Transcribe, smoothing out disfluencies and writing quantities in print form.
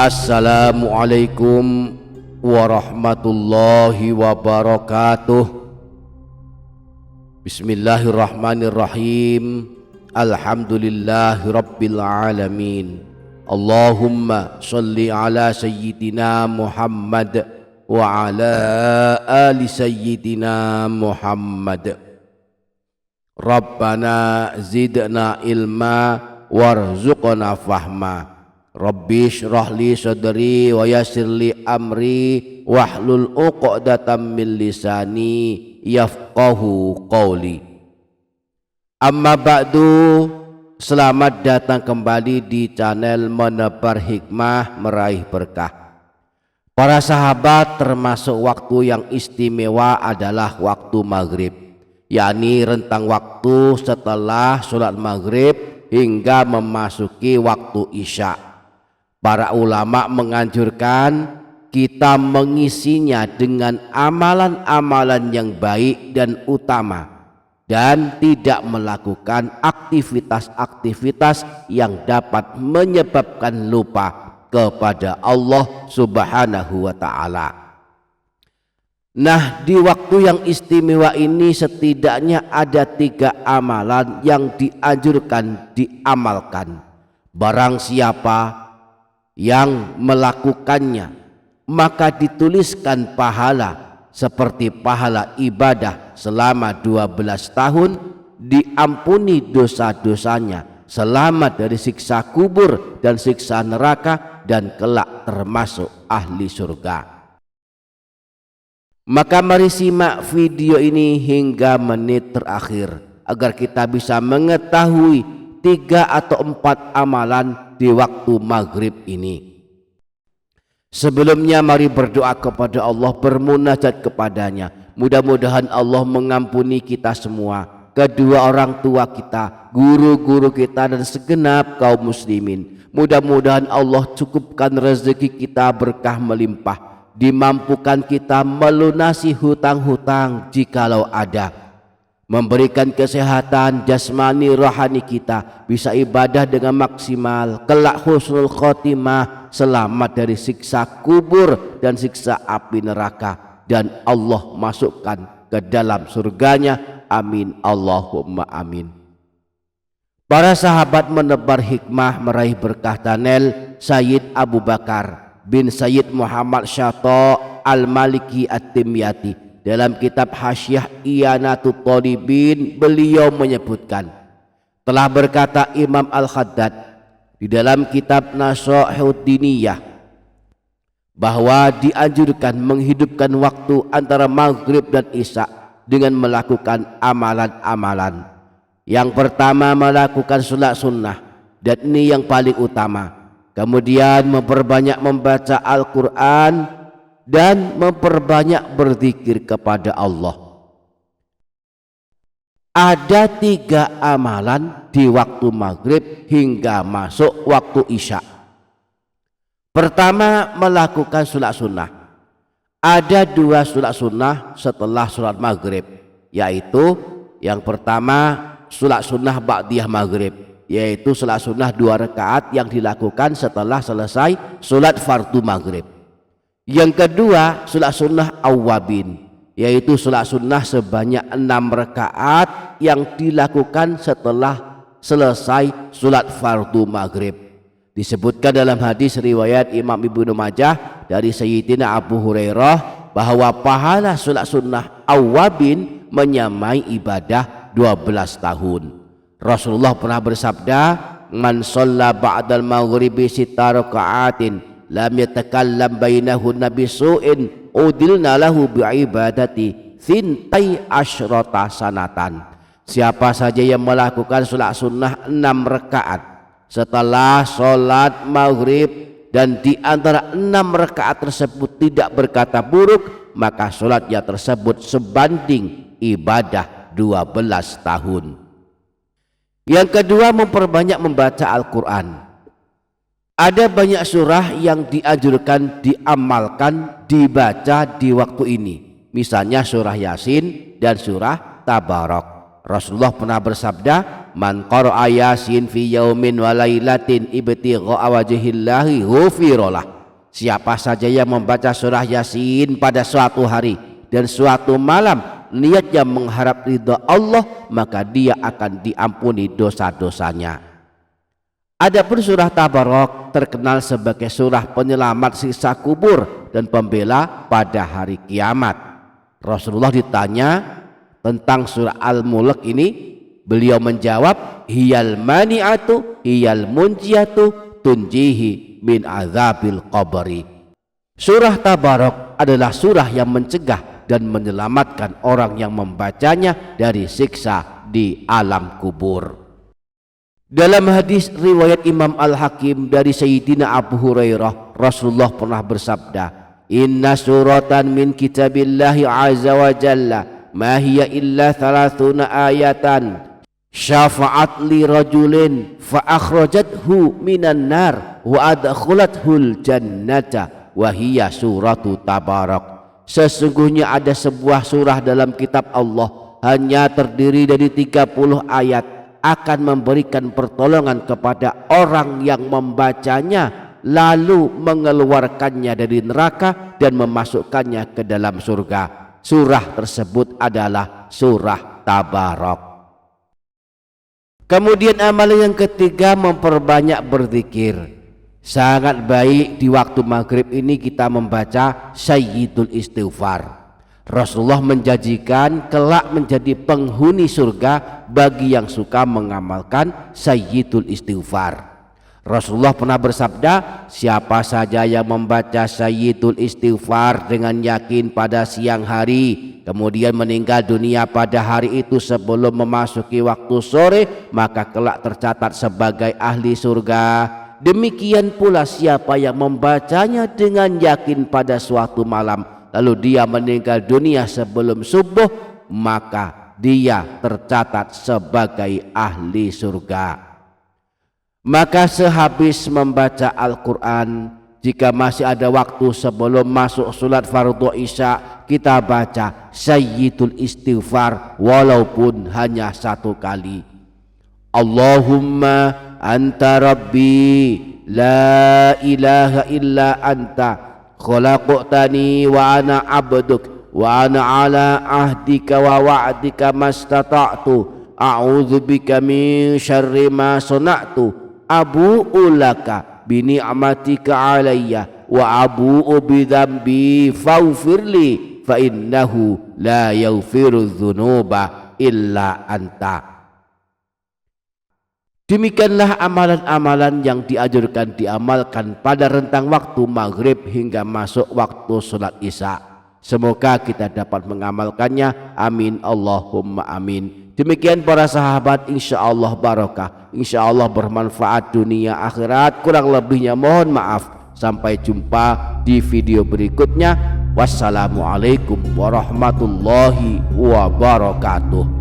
Assalamualaikum warahmatullahi wabarakatuh. Bismillahirrahmanirrahim. Alhamdulillahi rabbil alamin. Allahumma sholli ala sayyidina Muhammad wa ala ali sayyidina Muhammad. Rabbana zidna ilma warzuqna fahma. Rabbi shrah li sadri wa yassir li amri wahlul 'uqdatam min lisani yafqahu qawli. Amma ba'du, selamat datang kembali di channel Menebar Hikmah Meraih Berkah. Para sahabat, termasuk waktu yang istimewa adalah waktu maghrib, yakni rentang waktu setelah sholat maghrib hingga memasuki waktu isya. Para ulama menganjurkan kita mengisinya dengan amalan-amalan yang baik dan utama, dan tidak melakukan aktivitas-aktivitas yang dapat menyebabkan lupa kepada Allah Subhanahu wa ta'ala. Nah, di waktu yang istimewa ini setidaknya ada 3 amalan yang dianjurkan diamalkan. Barang siapa yang melakukannya, maka dituliskan pahala seperti pahala ibadah selama 12 tahun, diampuni dosa-dosanya, selamat dari siksa kubur dan siksa neraka, dan kelak termasuk ahli surga. Maka mari simak video ini hingga menit terakhir agar kita bisa mengetahui 3 atau 4 amalan di waktu maghrib ini. Sebelumnya mari berdoa kepada Allah, bermunajat kepadanya. Mudah-mudahan Allah mengampuni kita semua, kedua orang tua kita, guru-guru kita, dan segenap kaum muslimin. Mudah-mudahan Allah cukupkan rezeki kita berkah melimpah, dimampukan kita melunasi hutang-hutang jikalau ada, memberikan kesehatan jasmani rohani kita, bisa ibadah dengan maksimal, kelak husnul khotimah, selamat dari siksa kubur dan siksa api neraka, dan Allah masukkan ke dalam surganya. Amin Allahumma amin. Para sahabat Menebar Hikmah Meraih Berkah channel, Sayyid Abu Bakar bin Sayyid Muhammad Syato' Al-Maliki At-Timyati dalam kitab Hasyiah I'anatut Thalibin, beliau menyebutkan, telah berkata Imam Al-Khaddad di dalam kitab Nasha'ihud Diniyah, bahwa dianjurkan menghidupkan waktu antara maghrib dan isya dengan melakukan amalan-amalan. Yang pertama, melakukan sholat sunnah, dan ini yang paling utama. Kemudian memperbanyak membaca Al-Quran dan memperbanyak berzikir kepada Allah. Ada 3 amalan di waktu maghrib hingga masuk waktu isya. Pertama, melakukan sholat sunnah. Ada 2 sholat sunnah setelah sholat maghrib, yaitu yang pertama sholat sunnah ba'diyah maghrib, yaitu sholat sunnah 2 rakaat yang dilakukan setelah selesai sholat fardu maghrib. Yang kedua, sholat sunnah awwabin, yaitu sholat sunnah sebanyak 6 rakaat yang dilakukan setelah selesai sholat fardu maghrib. Disebutkan dalam hadis riwayat Imam Ibnu Majah dari Sayyidina Abu Hurairah bahwa pahala sholat sunnah awwabin menyamai ibadah 12 tahun. Rasulullah pernah bersabda, man shalla ba'dal maghribi 6 raka'atin lam yatakallam bainahunna bisu'in udilna lahu bi'ibadati thintai asyrata sanatan. Siapa saja yang melakukan sholat sunnah 6 rakaat setelah sholat maghrib, dan di antara 6 rakaat tersebut tidak berkata buruk, maka sholatnya tersebut sebanding ibadah 12 tahun. Yang kedua, memperbanyak membaca Al-Quran. Ada banyak surah yang dianjurkan diamalkan, dibaca di waktu ini. Misalnya surah Yasin dan surah Tabarak. Rasulullah pernah bersabda, man qara'a yasin fi yaumin wa lailatin ibtigha'a wajhillahi ghufiralah. Siapa saja yang membaca surah Yasin pada suatu hari dan suatu malam niatnya mengharap ridha Allah, maka dia akan diampuni dosa-dosanya. Adapun surah Tabarak terkenal sebagai surah penyelamat siksa kubur dan pembela pada hari kiamat. Rasulullah ditanya tentang surah Al-Mulk ini, beliau menjawab, hiyal mani'atu hiyal munjiyatu tunjihi min azabil qabri. Surah Tabarak adalah surah yang mencegah dan menyelamatkan orang yang membacanya dari siksa di alam kubur. Dalam hadis riwayat Imam Al-Hakim dari Sayyidina Abu Hurairah, Rasulullah pernah bersabda, inna suratan min kitabillahi azza wa jalla ma hiya illa 30 ayatan syafa'at li rajulin fa akhrajathu minan nar wa adkhalathul jannata wa hiya suratu Tabarak. Sesungguhnya ada sebuah surah dalam kitab Allah hanya terdiri dari 30 ayat, akan memberikan pertolongan kepada orang yang membacanya lalu mengeluarkannya dari neraka dan memasukkannya ke dalam surga. Surah tersebut adalah surah Tabarak. Kemudian amalan yang ketiga, memperbanyak berzikir. Sangat baik di waktu maghrib ini kita membaca Sayyidul Istighfar. Rasulullah menjanjikan kelak menjadi penghuni surga bagi yang suka mengamalkan Sayyidul Istighfar. Rasulullah pernah bersabda, siapa saja yang membaca Sayyidul Istighfar dengan yakin pada siang hari kemudian meninggal dunia pada hari itu sebelum memasuki waktu sore, maka kelak tercatat sebagai ahli surga. Demikian pula siapa yang membacanya dengan yakin pada suatu malam lalu dia meninggal dunia sebelum subuh, maka dia tercatat sebagai ahli surga. Maka sehabis membaca Al-Quran, jika masih ada waktu sebelum masuk sholat fardhu isya, kita baca Sayyidul Istighfar walaupun hanya 1 kali. Allahumma anta rabbi la ilaha illa anta khalaqtani wa ana abduk wa ana ala ahdika wa wa'dika mastata'tu a'udzu bika min syarri ma sana'tu abu'u laka bi ni'matika alayya wa abu'u bi dzambi faghfirli fa innahu la yaghfiru dzunuba illa anta. Demikianlah amalan-amalan yang dianjurkan diamalkan pada rentang waktu maghrib hingga masuk waktu sholat isya. Semoga kita dapat mengamalkannya. Amin Allahumma amin. Demikian para sahabat, insya Allah barokah, insya Allah bermanfaat dunia akhirat. Kurang lebihnya mohon maaf. Sampai jumpa di video berikutnya. Wassalamualaikum warahmatullahi wabarakatuh.